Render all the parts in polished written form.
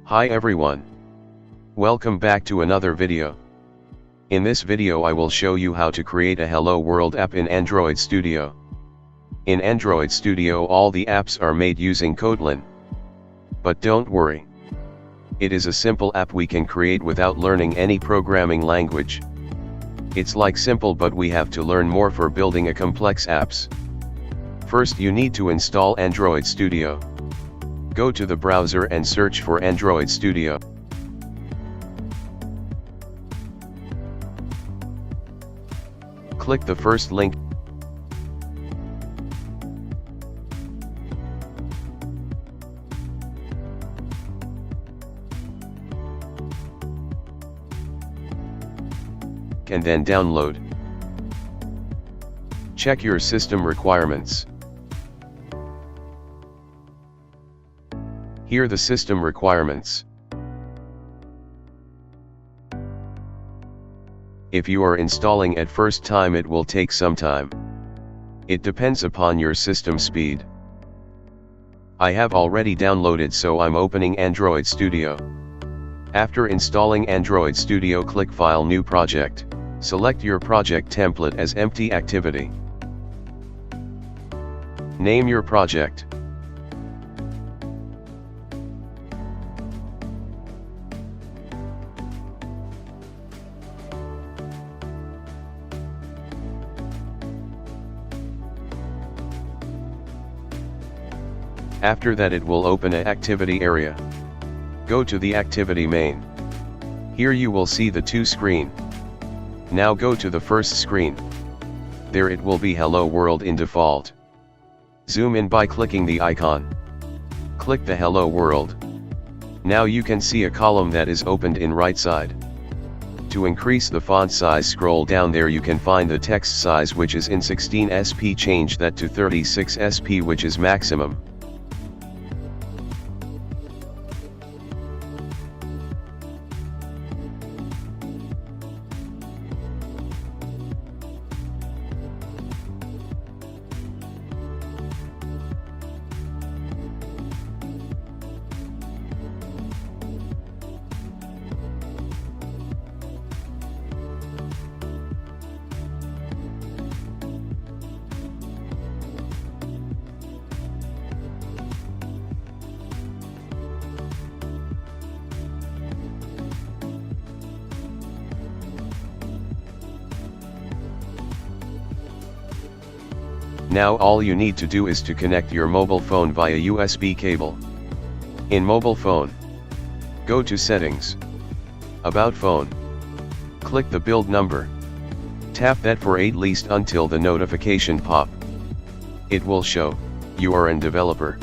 Hi everyone. Welcome back to another video. In this video I will show you how to create a Hello World app in Android Studio. In Android Studio all the apps are made using Kotlin. But don't worry. It is a simple app we can create without learning any programming language. It's like simple but we have to learn more for building a complex apps. First you need to install Android Studio. Go to the browser and search for Android Studio. Click the first link. And then download. Check your system requirements. Here the system requirements. If you are installing at first time it will take some time. It depends upon your system speed. I have already downloaded so I'm opening Android Studio. After installing Android Studio click File New Project. Select your project template as empty activity. Name your project. After that it will open an activity area. Go to the activity main. Here you will see the two screen. Now go to the first screen. There it will be Hello World in default. Zoom in by clicking the icon. Click the Hello World. Now you can see a column that is opened in right side. To increase the font size scroll down there you can find the text size which is in 16 sp, change that to 36 sp which is maximum. Now all you need to do is to connect your mobile phone via USB cable. In mobile phone, go to Settings, About Phone, click the build number, tap that for 8 least until the notification pop. It will show, you are a developer.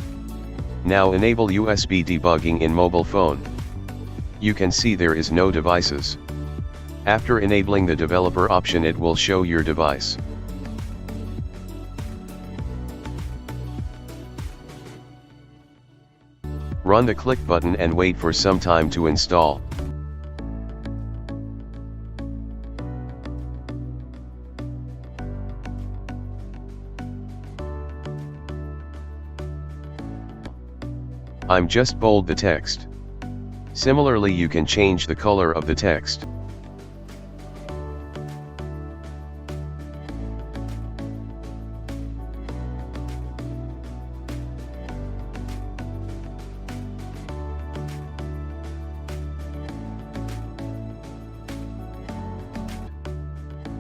Now enable USB debugging in mobile phone. You can see there is no devices. After enabling the developer option it will show your device. Run the click button and wait for some time to install. I'm just bold the text. Similarly you can change the color of the text.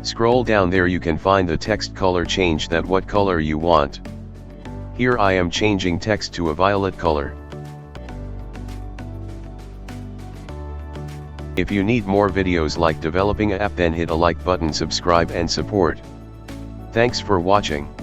Scroll down there you can find the text color, change that what color you want. Here I am changing text to a violet color. If you need more videos like developing an app then hit a like button, subscribe and support. Thanks for watching.